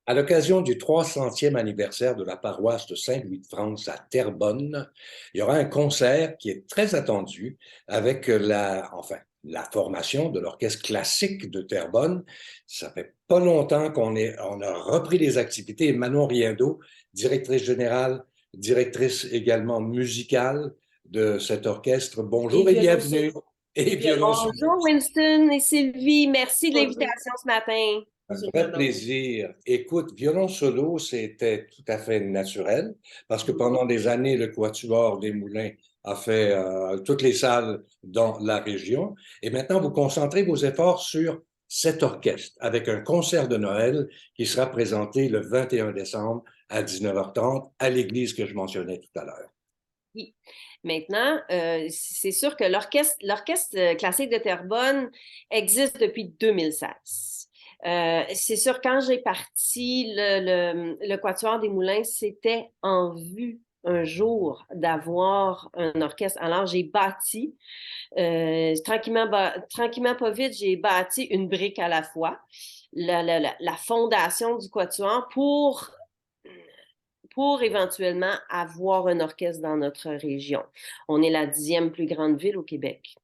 À l'occasion du 300e anniversaire de la paroisse de Saint-Louis-de-France à Terrebonne, il y aura un concert qui est très attendu avec la formation de l'Orchestre classique de Terrebonne. Ça fait pas longtemps on a repris les activités. Et Manon Riendeau, directrice générale, directrice également musicale de cet orchestre. Et Bonjour et violon bienvenue. solo. Et Violon violon solo. solo. Bonjour Winston et Sylvie, merci de Bonjour. l'invitation ce matin. Un Bonjour, vrai Manon. plaisir. Écoute, violon solo, c'était tout à fait naturel parce que Mhm. pendant des années, le Quatuor des Moulins a fait toutes les salles dans la région. Et maintenant, vous concentrez vos efforts sur cet orchestre avec un concert de Noël qui sera présenté le 21 décembre à 19h30 à l'église que je mentionnais tout à l'heure. Oui. Maintenant, c'est sûr que l'orchestre classique de Terrebonne existe depuis 2016. C'est sûr, quand j'ai parti le Quatuor des Moulins, c'était en vue un jour d'avoir un orchestre. Alors, j'ai bâti, tranquillement, pas vite, j'ai bâti une brique à la fois, la fondation du Quatuor pour éventuellement avoir un orchestre dans notre région. On est la 10e plus grande ville au Québec.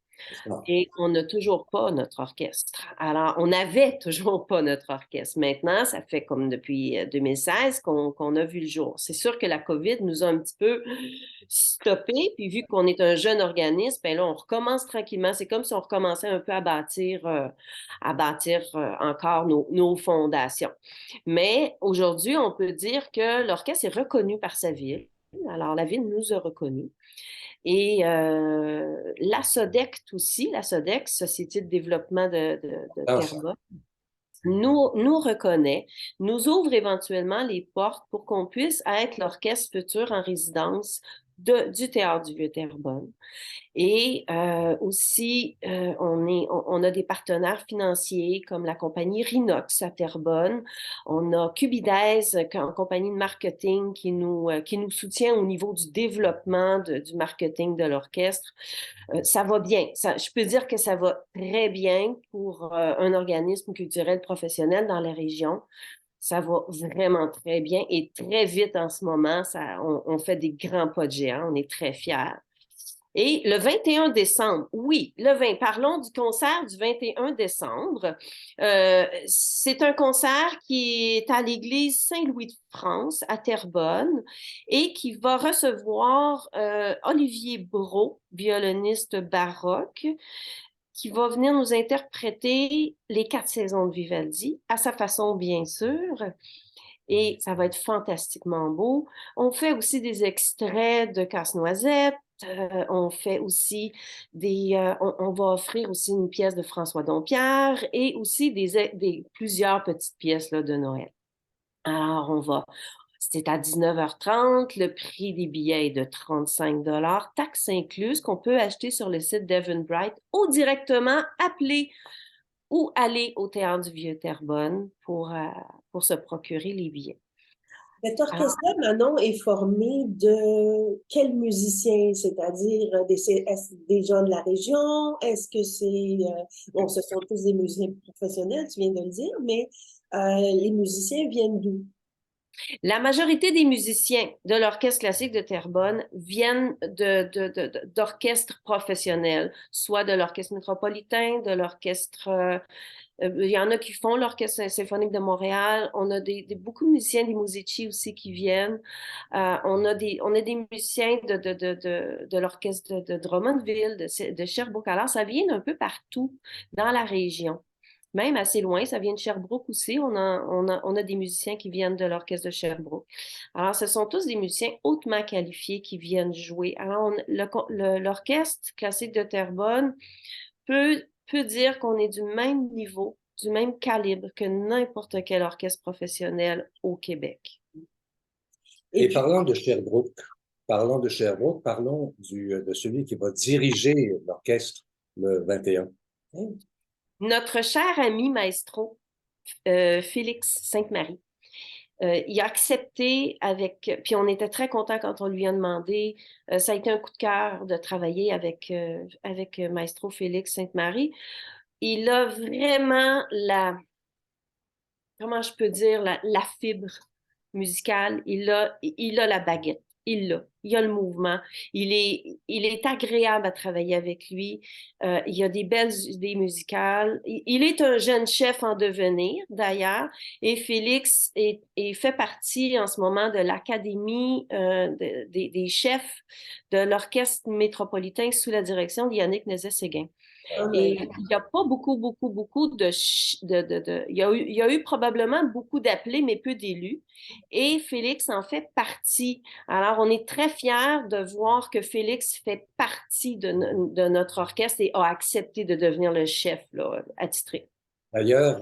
Et on n'a toujours pas notre orchestre. Alors, on n'avait toujours pas notre orchestre. Maintenant, ça fait comme depuis 2016 qu'on a vu le jour. C'est sûr que la COVID nous a un petit peu stoppé. Puis vu qu'on est un jeune organisme, ben là, on recommence tranquillement. C'est comme si on recommençait un peu à bâtir encore nos fondations. Mais aujourd'hui, on peut dire que l'orchestre est reconnu par sa ville. Alors, la ville nous a reconnus. Et la SODEC aussi, la SODEC, Société de développement de Enfin, Terrebonne, nous reconnaît, nous ouvre éventuellement les portes pour qu'on puisse être l'orchestre futur en résidence du Théâtre du Vieux-Terrebonne. Et aussi, on a des partenaires financiers comme la compagnie Rinox à Terrebonne. On a Cubides, en compagnie de marketing qui nous soutient au niveau du développement du marketing de l'orchestre. Ça va bien. Je peux dire que ça va très bien pour un organisme culturel professionnel dans la région. Ça va vraiment très bien et très vite en ce moment. On fait des grands pas de géant. On est très fiers. Et le 21 décembre, oui, parlons du concert du 21 décembre. C'est un concert qui est à l'église Saint-Louis de France à Terrebonne et qui va recevoir Olivier Brault, violoniste baroque, qui va venir nous interpréter les 4 saisons de Vivaldi, à sa façon, bien sûr. Et ça va être fantastiquement beau. On fait aussi des extraits de Casse-Noisette. On fait aussi on va offrir aussi une pièce de François Dompierre et aussi plusieurs petites pièces là, de Noël. Alors, c'est à 19h30. Le prix des billets est de 35 taxes incluses, qu'on peut acheter sur le site d'Eventbrite ou directement appeler ou aller au Théâtre du Vieux-Terrebonne pour se procurer les billets. Cet Alors, orchestre-là, Manon, est formé de quels musiciens? C'est-à-dire est-ce des gens de la région? Est-ce que bon, ce sont tous des musiciens professionnels, tu viens de le dire, mais les musiciens viennent d'où? la majorité des musiciens de l'Orchestre classique de Terrebonne viennent d'orchestres professionnels, soit de l'Orchestre métropolitain, de l'Orchestre... il y en a qui font l'Orchestre symphonique de Montréal. On a beaucoup de musiciens des Musici aussi qui viennent. On a des musiciens de l'Orchestre de Drummondville, de Sherbrooke. Alors, ça vient un peu partout dans la région. Même assez loin, ça vient de Sherbrooke aussi. On a des musiciens qui viennent de l'orchestre de Sherbrooke. Alors, ce sont tous des musiciens hautement qualifiés qui viennent jouer. Alors, l'orchestre classique de Terrebonne peut dire qu'on est du même niveau, du même calibre que n'importe quel orchestre professionnel au Québec. Et et puis, parlons de Sherbrooke, parlons de celui qui va diriger l'orchestre le 21. Notre cher ami maestro, Félix Sainte-Marie, il a accepté puis on était très contents quand on lui a demandé. Ça a été un coup de cœur de travailler avec Maestro Félix Sainte-Marie. Il a vraiment comment je peux dire, la fibre musicale. Il a la baguette. Il a le mouvement. Il est agréable à travailler avec lui. Il a des belles idées musicales. Il est un jeune chef en devenir, d'ailleurs. Et Félix fait partie en ce moment de l'Académie des chefs de l'Orchestre métropolitain sous la direction de Yannick Nézet-Séguin. Et il n'y a pas beaucoup il y a eu probablement beaucoup d'appelés, mais peu d'élus. Et Félix en fait partie. Alors, on est très fiers de voir que Félix fait partie de notre orchestre et a accepté de devenir le chef là, attitré. D'ailleurs,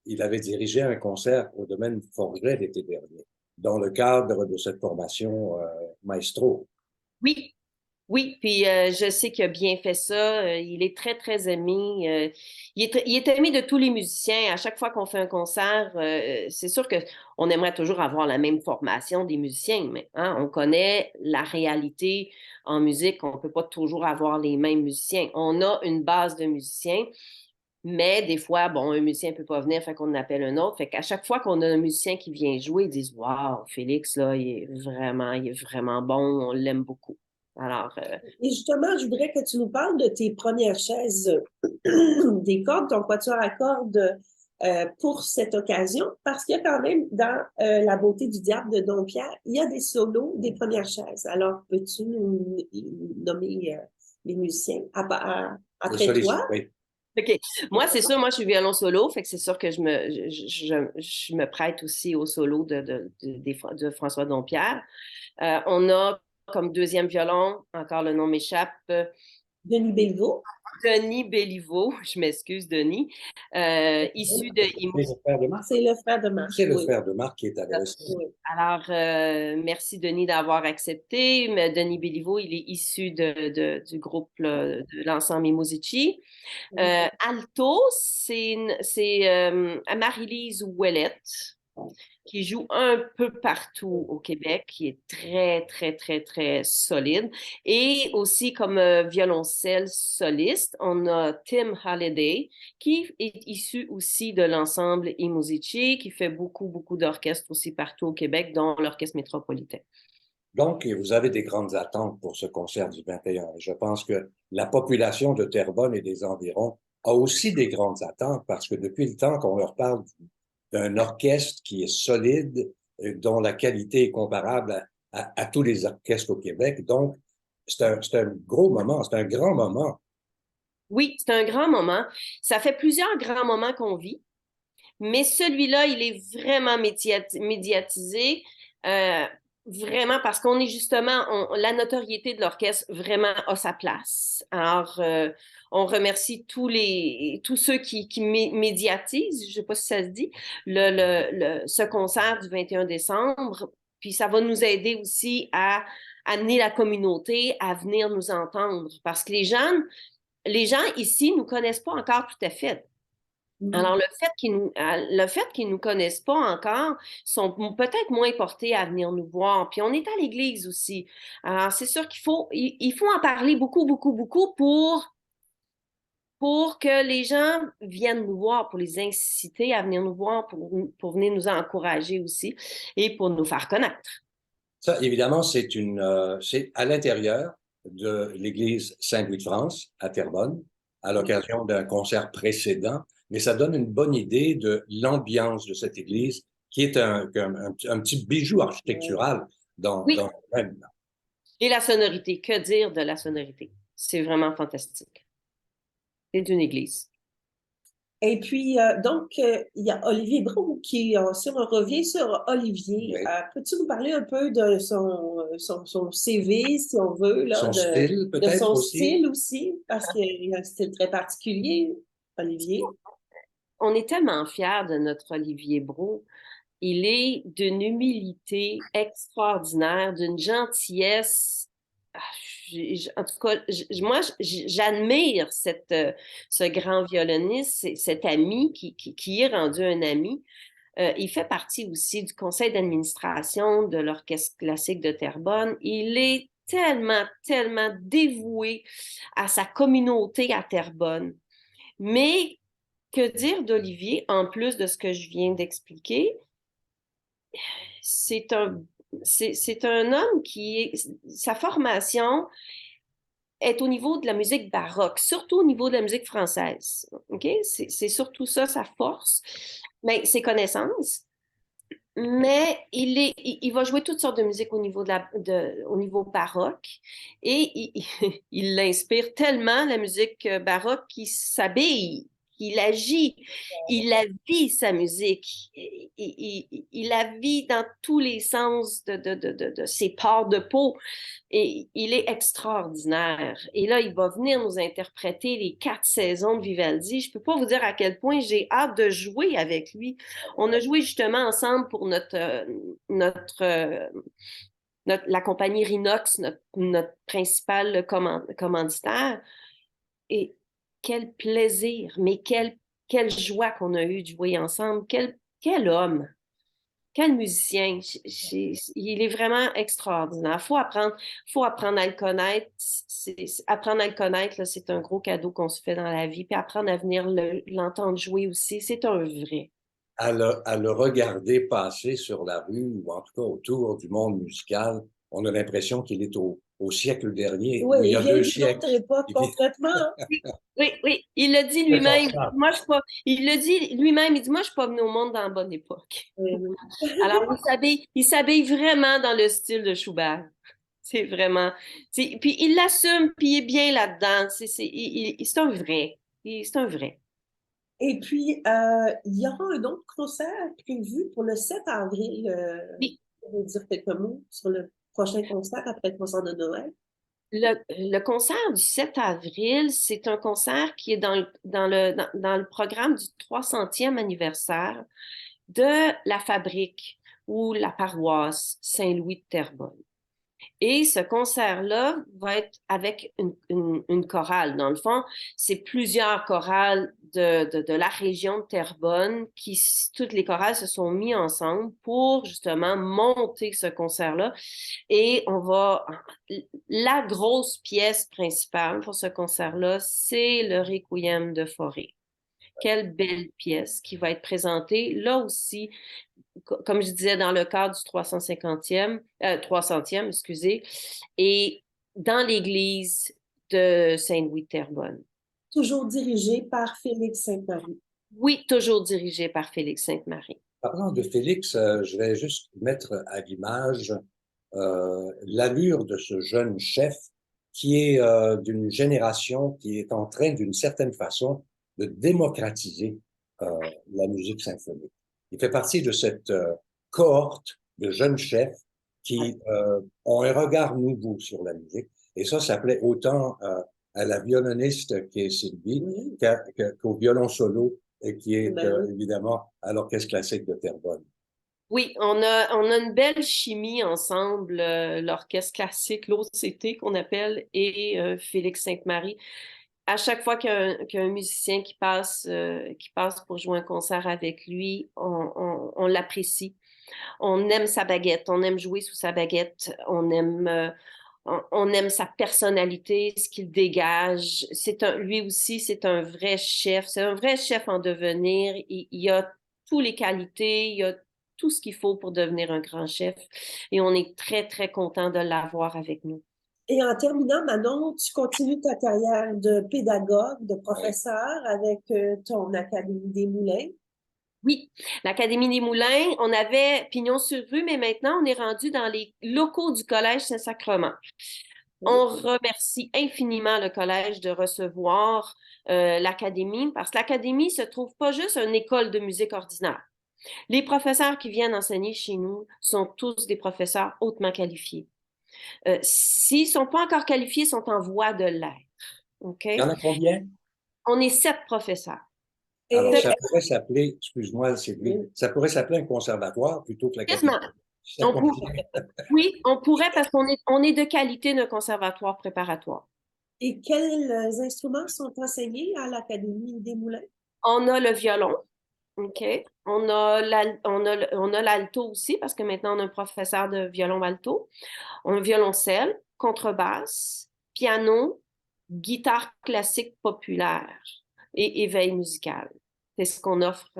il avait dirigé un concert au domaine Forget l'été dernier, dans le cadre de cette formation Maestro. Oui, oui, puis je sais qu'il a bien fait ça. Il est très, très aimé. Il est aimé de tous les musiciens. À chaque fois qu'on fait un concert, c'est sûr qu'on aimerait toujours avoir la même formation des musiciens, mais hein, on connaît la réalité en musique. On ne peut pas toujours avoir les mêmes musiciens. On a une base de musiciens, mais des fois, bon, un musicien ne peut pas venir, fait qu'on en appelle un autre. Fait qu'à chaque fois qu'on a un musicien qui vient jouer, ils disent Waouh, Félix, là, il est vraiment bon, on l'aime beaucoup. Alors, Et justement, je voudrais que tu nous parles de tes premières chaises, des cordes, ton quatuor à cordes pour cette occasion, parce qu'il y a quand même dans La beauté du diable de Dompierre, il y a des solos des premières chaises. Alors, peux-tu nous nommer les musiciens après toi? Oui. OK. Moi, c'est sûr, moi, je suis violon solo, fait que c'est sûr que je me prête aussi au solo de François Dompierre. On a comme deuxième violon, encore le nom m'échappe, Denis Béliveau. Denis Béliveau, je m'excuse, Denis, issu de C'est le frère de Marc. C'est le frère de Marc. C'est le frère de Marc qui est adressé. Oui. Alors, merci Denis d'avoir accepté. Mais Denis Béliveau, il est issu du groupe là, de l'ensemble Mimosici. Alto, c'est Marie-Lise Ouellette, qui joue un peu partout au Québec, qui est très, très, très, très solide. Et aussi comme violoncelle soliste, on a Tim Halliday, qui est issu aussi de l'ensemble Imuzici, qui fait beaucoup, beaucoup d'orchestres aussi partout au Québec, dont l'Orchestre métropolitain. Donc, vous avez des grandes attentes pour ce concert du 21. Je pense que la population de Terrebonne et des environs a aussi des grandes attentes parce que depuis le temps qu'on leur parle d'un orchestre qui est solide, dont la qualité est comparable à tous les orchestres au Québec. Donc, c'est un gros moment, c'est un grand moment. Oui, c'est un grand moment. Ça fait plusieurs grands moments qu'on vit, mais celui-là, il est vraiment médiatisé. Vraiment parce qu'on est justement, la notoriété de l'orchestre vraiment a sa place. Alors, on remercie tous ceux qui médiatisent, je ne sais pas si ça se dit, ce concert du 21 décembre. Puis ça va nous aider aussi à amener la communauté à venir nous entendre parce que les gens ici ne nous connaissent pas encore tout à fait. Alors, le fait qu'ils nous connaissent pas encore, sont peut-être moins portés à venir nous voir. Puis on est à l'église aussi. Alors, c'est sûr il faut en parler beaucoup, beaucoup, beaucoup pour que les gens viennent nous voir, pour les inciter à venir nous voir, pour venir nous encourager aussi et pour nous faire connaître. Ça, évidemment, c'est à l'intérieur de l'église Saint-Louis de France à Terrebonne, à l'occasion d'un concert précédent, mais ça donne une bonne idée de l'ambiance de cette église, qui est un petit bijou architectural dans le même. Et la sonorité, que dire de la sonorité? C'est vraiment fantastique. C'est une église. Et puis, il y a Olivier Brou qui, si on revient sur Olivier, Oui. Peux-tu nous parler un peu de son CV, si on veut, là, Son style, de peut-être son aussi. style aussi, parce qu'il a un style très particulier, Olivier. On est tellement fiers de notre Olivier Brou. Il est d'une humilité extraordinaire, d'une gentillesse. En tout cas, moi, j'admire ce grand violoniste, cet ami qui est rendu un ami. Il fait partie aussi du conseil d'administration de l'Orchestre classique de Terrebonne. Il est tellement, tellement dévoué à sa communauté à Terrebonne. Mais que dire d'Olivier, en plus de ce que je viens d'expliquer? C'est un homme sa formation est au niveau de la musique baroque, surtout au niveau de la musique française. OK? C'est surtout ça, sa force, mais ses connaissances. Mais il va jouer toutes sortes de musique au niveau, au niveau baroque et il l'inspire tellement, la musique baroque, qu'il s'habille, qu'il agit, il la vit, sa musique. Il la vit dans tous les sens de ses pores de peau. Et il est extraordinaire. Et là, il va venir nous interpréter les 4 saisons de Vivaldi. Je ne peux pas vous dire à quel point j'ai hâte de jouer avec lui. On a joué justement ensemble pour la compagnie Rinox, notre principal commanditaire. Et quel plaisir, mais quelle joie qu'on a eu de jouer ensemble. Quel homme! Quel musicien! Il est vraiment extraordinaire. Faut apprendre à le connaître. Apprendre à le connaître, là, c'est un gros cadeau qu'on se fait dans la vie. Puis apprendre à venir l'entendre jouer aussi, c'est un vrai. À le regarder passer sur la rue, ou en tout cas autour du monde musical, on a l'impression qu'il est au siècle dernier, Oui, ou il y il a vient 2 d'une autre siècles. époque complètement. Oui, oui, il le dit Très lui-même. constable. Moi, je suis pas, il le dit lui-même, il dit, moi, je suis pas venu au monde dans la bonne époque. Oui. Alors, il s'habille vraiment dans le style de Schubert. C'est vraiment. Puis il l'assume, puis il est bien là-dedans. C'est un vrai. C'est un vrai. Et puis, il y aura un autre concert prévu pour le 7 avril. Puis, Je vais dire quelques mots sur le prochain concert après le concert de Noël. le concert du 7 avril, c'est un concert qui est dans le programme du 300e anniversaire de la fabrique ou la paroisse Saint-Louis de Terrebonne. Et ce concert-là va être avec une chorale. Dans le fond, c'est plusieurs chorales de la région de Terrebonne toutes les chorales se sont mis ensemble pour justement monter ce concert-là. Et la grosse pièce principale pour ce concert-là, c'est le Requiem de Fauré. Quelle belle pièce qui va être présentée là aussi, comme je disais, dans le cadre du 300e, excusez, et dans l'église de Saint-Louis de Terrebonne. Toujours dirigé par Félix Sainte-Marie. Oui, toujours dirigé par Félix Sainte-Marie. Parlant de Félix, je vais juste mettre à l'image l'allure de ce jeune chef qui est d'une génération qui est en train, d'une certaine façon, de démocratiser la musique symphonique. Il fait partie de cette cohorte de jeunes chefs qui ont un regard nouveau sur la musique. Et ça plaît autant à la violoniste qui est Sylvie qu'au violon solo et qui est évidemment à l'Orchestre classique de Terrebonne. Oui, on a une belle chimie ensemble, l'Orchestre classique, l'OCT qu'on appelle, et Félix Sainte-Marie. À chaque fois qu'il y a un musicien qui passe pour jouer un concert avec lui, on l'apprécie. On aime sa baguette, on aime jouer sous sa baguette, on aime sa personnalité, ce qu'il dégage. Lui aussi, c'est un vrai chef. C'est un vrai chef en devenir. Il a toutes les qualités, il a tout ce qu'il faut pour devenir un grand chef. Et on est très, très content de l'avoir avec nous. Et en terminant, Manon, tu continues ta carrière de pédagogue, de professeur avec ton Académie des Moulins. Oui, l'Académie des Moulins, on avait pignon sur rue, mais maintenant, on est rendu dans les locaux du Collège Saint-Sacrement. On remercie infiniment le collège de recevoir l'académie parce que l'académie se trouve pas juste une école de musique ordinaire. Les professeurs qui viennent enseigner chez nous sont tous des professeurs hautement qualifiés. S'ils ne sont pas encore qualifiés, ils sont en voie de l'être. Okay? Il y en a combien? On est 7 professeurs. Alors, ça pourrait s'appeler, excuse-moi, Sylvie, ça pourrait s'appeler un conservatoire plutôt que l'académie. Oui, on pourrait parce qu'on est de qualité d'un conservatoire préparatoire. Et quels instruments sont enseignés à l'Académie des Moulins? On a le violon, OK. On a l'alto aussi parce que maintenant on a un professeur de violon alto. On a violoncelle, contrebasse, piano, guitare classique populaire et éveil musical. C'est ce qu'on offre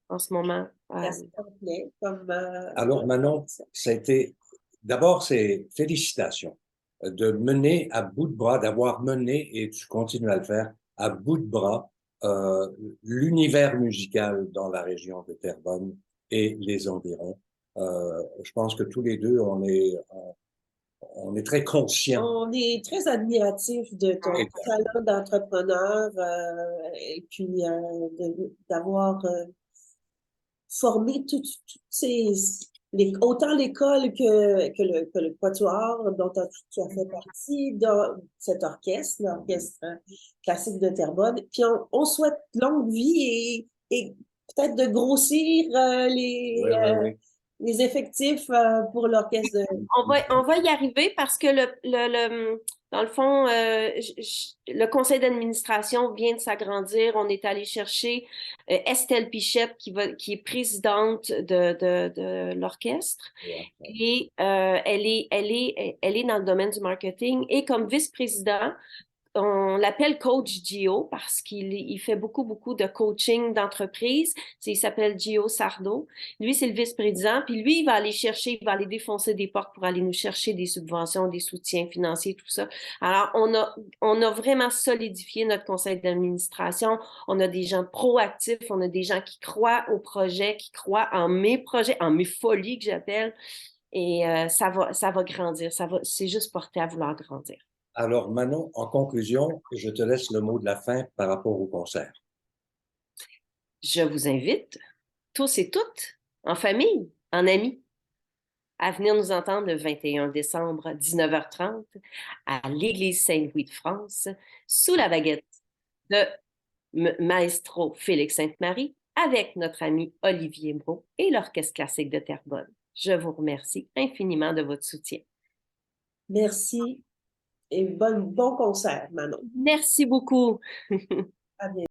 en ce moment. Assez complet comme Alors Manon, ça a été, d'abord, c'est félicitations de mener à bout de bras, d'avoir mené, et tu continues à le faire, à bout de bras, euh, l'univers musical dans la région de Terrebonne et les environs. Je pense que tous les deux, on est très conscients. on est très admiratif de ton Et talent d'entrepreneur et puis d'avoir formé toutes ces autant l'école que le quatuor dont tu as fait partie dans cet orchestre, l'orchestre classique de Terrebonne. Puis on souhaite longue vie et peut-être de grossir oui, oui, oui. les effectifs pour l'orchestre de... On va y arriver parce que dans le fond, le conseil d'administration vient de s'agrandir. On est allé chercher Estelle Pichette qui est présidente de l'orchestre. Et elle est dans le domaine du marketing. Et comme vice-président, on l'appelle Coach Gio parce qu'il fait beaucoup de coaching d'entreprise. Il s'appelle Gio Sardo. Lui, c'est le vice-président. Puis lui, il va aller chercher, il va aller défoncer des portes pour aller nous chercher des subventions, des soutiens financiers, tout ça. Alors, on a vraiment solidifié notre conseil d'administration. On a des gens proactifs, on a des gens qui croient au projet, qui croient en mes projets, en mes folies que j'appelle. Et ça va grandir. C'est juste porté à vouloir grandir. Alors Manon, en conclusion, je te laisse le mot de la fin par rapport au concert. Je vous invite, tous et toutes, en famille, en amis, à venir nous entendre le 21 décembre, 19h30, à l'Église Saint-Louis de France, sous la baguette de Maestro Félix Sainte-Marie, avec notre ami Olivier Brault et l'Orchestre classique de Terrebonne. Je vous remercie infiniment de votre soutien. Merci et bon concert, Manon. Merci beaucoup. À bientôt.